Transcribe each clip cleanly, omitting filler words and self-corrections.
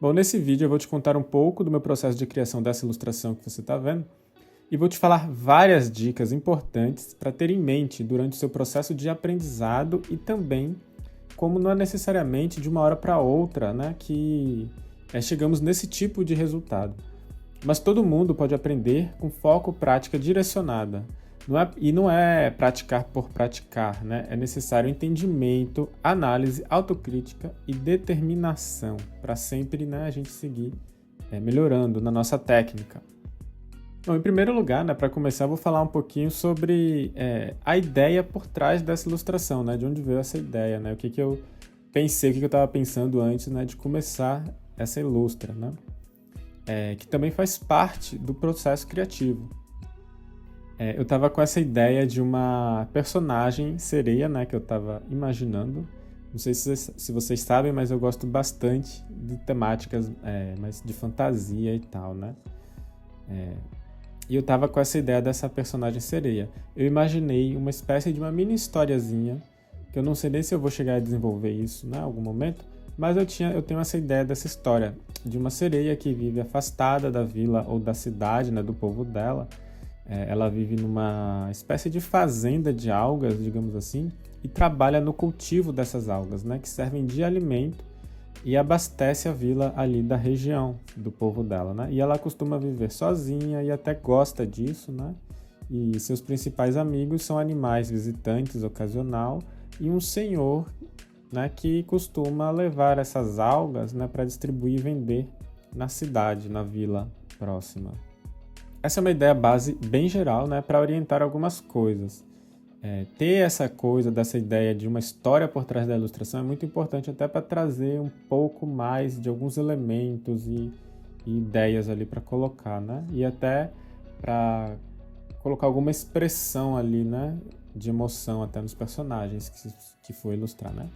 Bom, nesse vídeo eu vou te contar um pouco do meu processo de criação dessa ilustração que você está vendo e vou te falar várias dicas importantes para ter em mente durante o seu processo de aprendizado e também como não é necessariamente de uma hora para outra, né, que chegamos nesse tipo de resultado. Mas todo mundo pode aprender com foco, prática direcionada. Não é praticar por praticar, né? É necessário entendimento, análise, autocrítica e determinação para sempre, né, a gente seguir melhorando na nossa técnica. Bom, em primeiro lugar, né, para começar, eu vou falar um pouquinho sobre a ideia por trás dessa ilustração, né? De onde veio essa ideia, né? O que eu pensei, o que eu estava pensando antes, né, de começar essa ilustra, né? Que também faz parte do processo criativo. Eu estava com essa ideia de uma personagem sereia, né, que eu estava imaginando. Não sei se vocês sabem, mas eu gosto bastante de temáticas mais de fantasia e tal, né? E eu estava com essa ideia dessa personagem sereia. Eu imaginei uma espécie de uma mini historiazinha, que eu não sei nem se eu vou chegar a desenvolver isso, né, em algum momento, mas eu tenho essa ideia dessa história, de uma sereia que vive afastada da vila ou da cidade, né, do povo dela. Ela vive numa espécie de fazenda de algas, digamos assim, e trabalha no cultivo dessas algas, né, que servem de alimento e abastece a vila ali da região do povo dela, né? E ela costuma viver sozinha e até gosta disso, né? E seus principais amigos são animais visitantes ocasional e um senhor, né, que costuma levar essas algas, né, para distribuir e vender na cidade, na vila próxima. Essa é uma ideia base bem geral, né, para orientar algumas coisas. Ter essa coisa dessa ideia de uma história por trás da ilustração é muito importante até para trazer um pouco mais de alguns elementos e ideias ali para colocar, né? E até para colocar alguma expressão ali, né, de emoção até nos personagens que for ilustrar, né?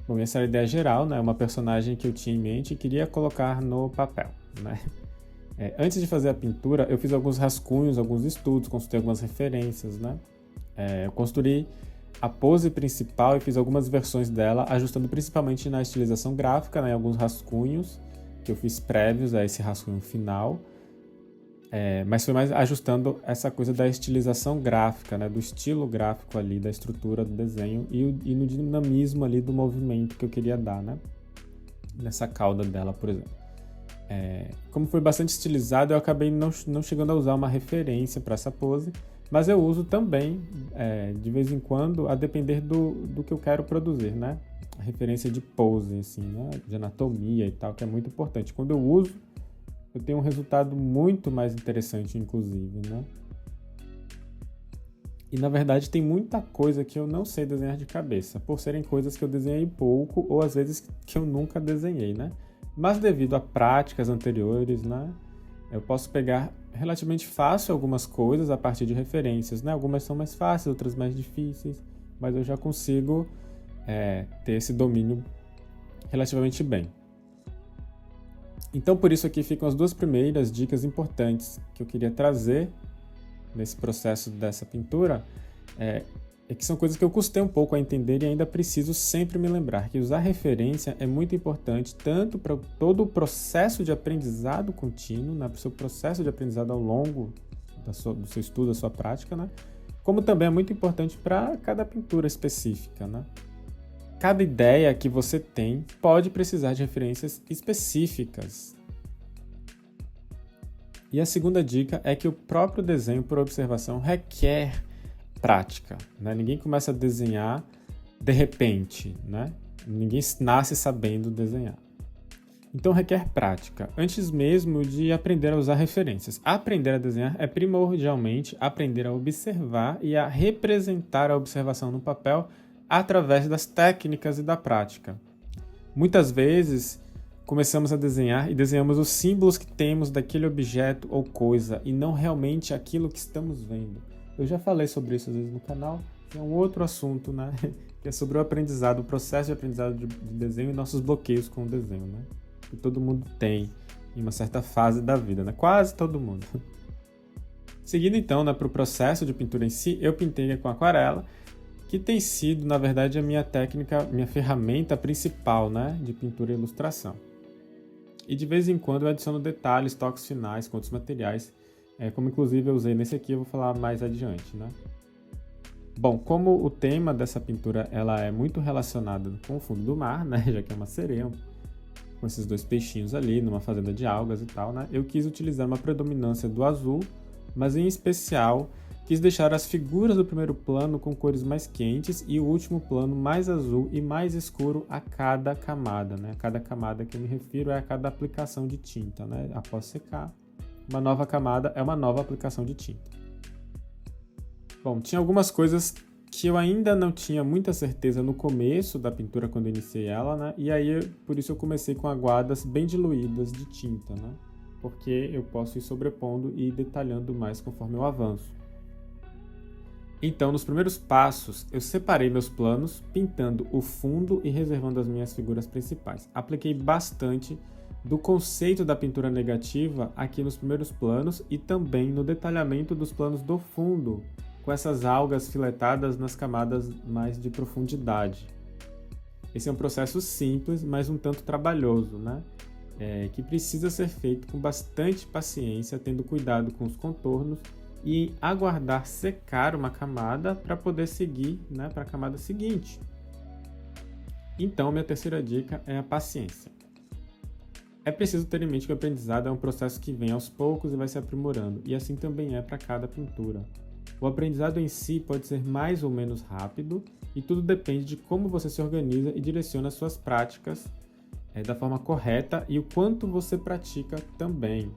Bom, essa era a ideia geral, né? Uma personagem que eu tinha em mente e queria colocar no papel, né? Antes de fazer a pintura, eu fiz alguns rascunhos, alguns estudos, consultei algumas referências, né? Eu construí a pose principal e fiz algumas versões dela, ajustando principalmente na estilização gráfica, né? Alguns rascunhos que eu fiz prévios a esse rascunho final. Mas foi mais ajustando essa coisa da estilização gráfica, né? Do estilo gráfico ali, da estrutura do desenho e no dinamismo ali do movimento que eu queria dar, né? Nessa cauda dela, por exemplo. Como foi bastante estilizado, eu acabei não chegando a usar uma referência para essa pose, mas eu uso também, de vez em quando, a depender do que eu quero produzir, né? A referência de pose, assim, né? De anatomia e tal, que é muito importante. Quando eu uso, eu tenho um resultado muito mais interessante, inclusive, né? E, na verdade, tem muita coisa que eu não sei desenhar de cabeça, por serem coisas que eu desenhei pouco ou, às vezes, que eu nunca desenhei, né? Mas devido a práticas anteriores, né, eu posso pegar relativamente fácil algumas coisas a partir de referências, né? Algumas são mais fáceis, outras mais difíceis, mas eu já consigo ter esse domínio relativamente bem. Então, por isso aqui ficam as duas primeiras dicas importantes que eu queria trazer nesse processo dessa pintura, que são coisas que eu custei um pouco a entender e ainda preciso sempre me lembrar que usar referência é muito importante tanto para todo o processo de aprendizado contínuo, né, para o seu processo de aprendizado ao longo do seu estudo, da sua prática, né, como também é muito importante para cada pintura específica, né. Cada ideia que você tem pode precisar de referências específicas. E a segunda dica é que o próprio desenho por observação requer prática, né? Ninguém começa a desenhar de repente, né? Ninguém nasce sabendo desenhar. Então requer prática, antes mesmo de aprender a usar referências. Aprender a desenhar é primordialmente aprender a observar e a representar a observação no papel através das técnicas e da prática. Muitas vezes começamos a desenhar e desenhamos os símbolos que temos daquele objeto ou coisa e não realmente aquilo que estamos vendo. Eu já falei sobre isso às vezes no canal, é um outro assunto, né? Que é sobre o aprendizado, o processo de aprendizado de desenho e nossos bloqueios com o desenho, né? Que todo mundo tem em uma certa fase da vida, né? Quase todo mundo. Seguindo então, né, para o processo de pintura em si, eu pintei com aquarela, que tem sido, na verdade, a minha técnica, minha ferramenta principal, né, de pintura e ilustração. E de vez em quando eu adiciono detalhes, toques finais com outros materiais, como inclusive eu usei nesse aqui, eu vou falar mais adiante, né? Bom, como o tema dessa pintura ela é muito relacionada com o fundo do mar, né? Já que é uma sereia, com esses dois peixinhos ali, numa fazenda de algas e tal, né? Eu quis utilizar uma predominância do azul, mas em especial quis deixar as figuras do primeiro plano com cores mais quentes e o último plano mais azul e mais escuro a cada camada, né? A cada camada que eu me refiro é a cada aplicação de tinta, né? Após secar, uma nova camada é uma nova aplicação de tinta. Bom, tinha algumas coisas que eu ainda não tinha muita certeza no começo da pintura, quando eu iniciei ela, né? E aí, por isso eu comecei com aguadas bem diluídas de tinta, né? Porque eu posso ir sobrepondo e detalhando mais conforme eu avanço. Então, nos primeiros passos, eu separei meus planos, pintando o fundo e reservando as minhas figuras principais. Apliquei bastante do conceito da pintura negativa aqui nos primeiros planos e também no detalhamento dos planos do fundo, com essas algas filetadas nas camadas mais de profundidade. Esse é um processo simples, mas um tanto trabalhoso, né? Que precisa ser feito com bastante paciência, tendo cuidado com os contornos e aguardar secar uma camada para poder seguir, né, para a camada seguinte. Então, minha terceira dica é a paciência. É preciso ter em mente que o aprendizado é um processo que vem aos poucos e vai se aprimorando, e assim também é para cada pintura. O aprendizado em si pode ser mais ou menos rápido, e tudo depende de como você se organiza e direciona as suas práticas da forma correta e o quanto você pratica também.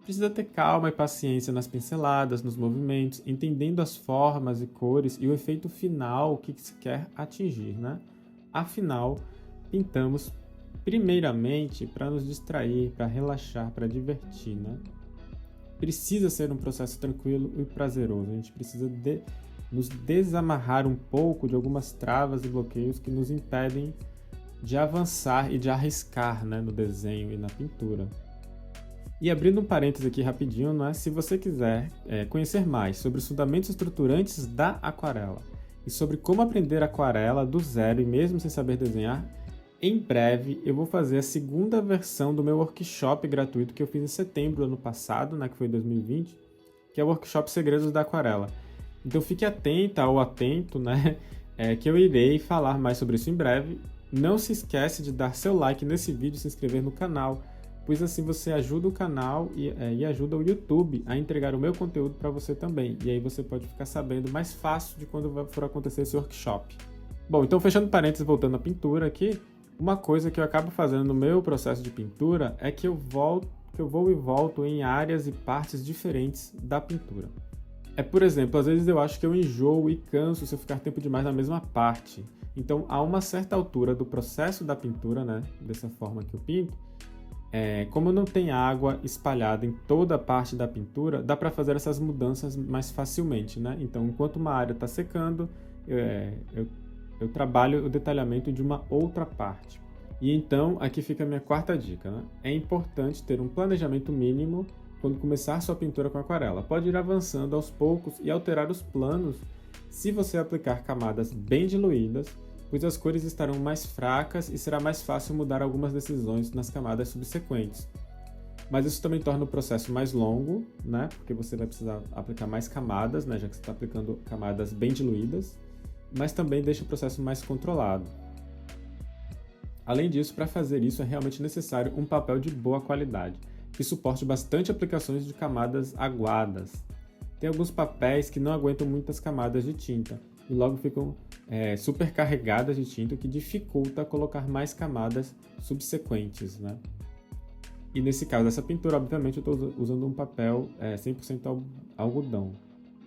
Precisa ter calma e paciência nas pinceladas, nos movimentos, entendendo as formas e cores e o efeito final que se quer atingir, né? Afinal, pintamos primeiramente para nos distrair, para relaxar, para divertir, né? Precisa ser um processo tranquilo e prazeroso. A gente precisa nos desamarrar um pouco de algumas travas e bloqueios que nos impedem de avançar e de arriscar, né, no desenho e na pintura. E abrindo um parênteses aqui rapidinho, né, se você quiser conhecer mais sobre os fundamentos estruturantes da aquarela e sobre como aprender aquarela do zero e mesmo sem saber desenhar, em breve eu vou fazer a segunda versão do meu workshop gratuito que eu fiz em setembro do ano passado, né, que foi 2020, que é o workshop Segredos da Aquarela. Então fique atenta ou atento, né, que eu irei falar mais sobre isso em breve. Não se esquece de dar seu like nesse vídeo e se inscrever no canal, pois assim você ajuda o canal e ajuda o YouTube a entregar o meu conteúdo para você também. E aí você pode ficar sabendo mais fácil de quando for acontecer esse workshop. Bom, então fechando parênteses, voltando à pintura aqui, uma coisa que eu acabo fazendo no meu processo de pintura é que eu vou e volto em áreas e partes diferentes da pintura. Por exemplo, às vezes eu acho que eu enjoo e canso se eu ficar tempo demais na mesma parte. Então, a uma certa altura do processo da pintura, né, dessa forma que eu pinto, como não tem água espalhada em toda a parte da pintura, dá para fazer essas mudanças mais facilmente, né? Então, enquanto uma área está secando, eu trabalho o detalhamento de uma outra parte. E então, aqui fica a minha quarta dica, né? É importante ter um planejamento mínimo quando começar sua pintura com aquarela. Pode ir avançando aos poucos e alterar os planos se você aplicar camadas bem diluídas, pois as cores estarão mais fracas e será mais fácil mudar algumas decisões nas camadas subsequentes. Mas isso também torna o processo mais longo, né? Porque você vai precisar aplicar mais camadas, né? Já que você está aplicando camadas bem diluídas, mas também deixa o processo mais controlado. Além disso, para fazer isso é realmente necessário um papel de boa qualidade, que suporte bastante aplicações de camadas aguadas. Tem alguns papéis que não aguentam muitas camadas de tinta e logo ficam supercarregadas de tinta, o que dificulta colocar mais camadas subsequentes, né? E nesse caso dessa pintura, obviamente, eu estou usando um papel 100% algodão,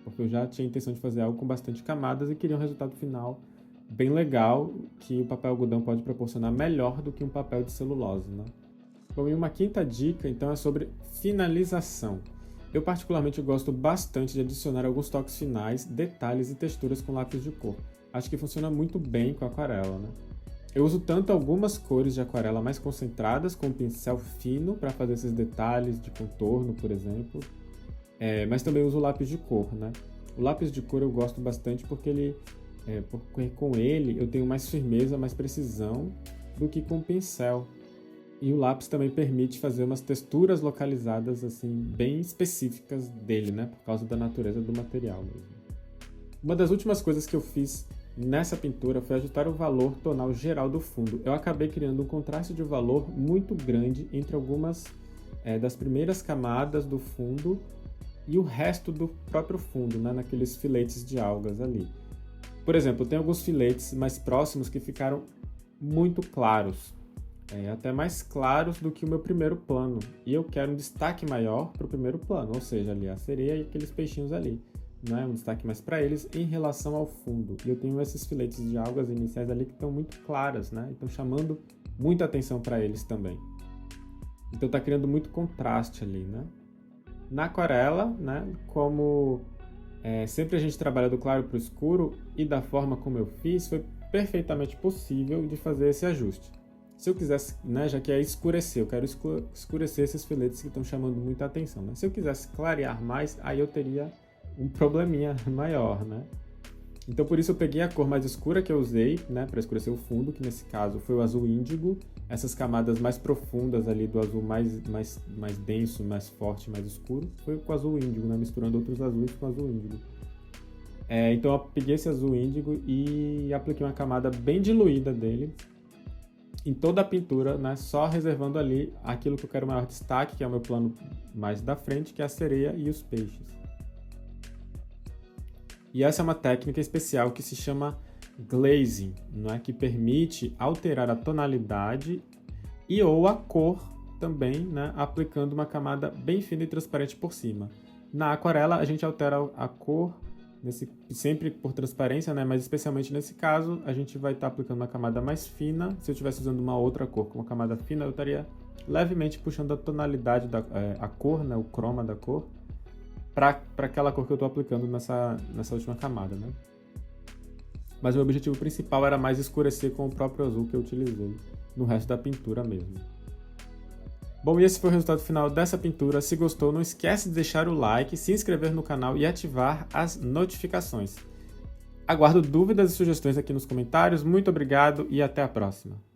porque eu já tinha a intenção de fazer algo com bastante camadas e queria um resultado final bem legal, que o papel algodão pode proporcionar melhor do que um papel de celulose, né? Bom, e uma quinta dica, então, é sobre finalização. Eu particularmente gosto bastante de adicionar alguns toques finais, detalhes e texturas com lápis de cor. Acho que funciona muito bem com a aquarela, né? Eu uso tanto algumas cores de aquarela mais concentradas, com um pincel fino para fazer esses detalhes de contorno, por exemplo, mas também uso lápis de cor, né? O lápis de cor eu gosto bastante porque com ele eu tenho mais firmeza, mais precisão do que com o pincel. E o lápis também permite fazer umas texturas localizadas assim bem específicas dele, né? Por causa da natureza do material mesmo. Uma das últimas coisas que eu fiz nessa pintura foi ajustar o valor tonal geral do fundo. Eu acabei criando um contraste de valor muito grande entre algumas das primeiras camadas do fundo e o resto do próprio fundo, né? Naqueles filetes de algas ali. Por exemplo, tem alguns filetes mais próximos que ficaram muito claros. Até mais claros do que o meu primeiro plano. E eu quero um destaque maior para o primeiro plano, ou seja, ali a sereia e aqueles peixinhos ali. Né? Um destaque mais para eles em relação ao fundo. E eu tenho esses filetes de algas iniciais ali que estão muito claras, né? Estão chamando muita atenção para eles também. Então está criando muito contraste ali, né? Na aquarela, né? Como sempre a gente trabalha do claro para o escuro e da forma como eu fiz, foi perfeitamente possível de fazer esse ajuste. Se eu quisesse, né, já que é escurecer, eu quero escurecer esses filetes que estão chamando muita atenção. Né? Se eu quisesse clarear mais, aí eu teria um probleminha maior, né? Então por isso eu peguei a cor mais escura que eu usei, né, para escurecer o fundo, que nesse caso foi o azul índigo, essas camadas mais profundas ali do azul mais denso, mais forte, mais escuro, foi com o azul índigo, né, misturando outros azuis com o azul índigo. Então eu peguei esse azul índigo e apliquei uma camada bem diluída dele, em toda a pintura, né, só reservando ali aquilo que eu quero maior destaque, que é o meu plano mais da frente, que é a sereia e os peixes. E essa é uma técnica especial que se chama glazing, não é? Que permite alterar a tonalidade e ou a cor também, né, aplicando uma camada bem fina e transparente por cima. Na aquarela, a gente altera a cor sempre por transparência, né? Mas especialmente nesse caso, a gente vai estar aplicando uma camada mais fina. Se eu estivesse usando uma outra cor com uma camada fina, eu estaria levemente puxando a tonalidade, a cor, né? O croma da cor, para aquela cor que eu estou aplicando nessa última camada, né? Mas o meu objetivo principal era mais escurecer com o próprio azul que eu utilizei no resto da pintura mesmo. Bom, e esse foi o resultado final dessa pintura. Se gostou, não esquece de deixar o like, se inscrever no canal e ativar as notificações. Aguardo dúvidas e sugestões aqui nos comentários. Muito obrigado e até a próxima!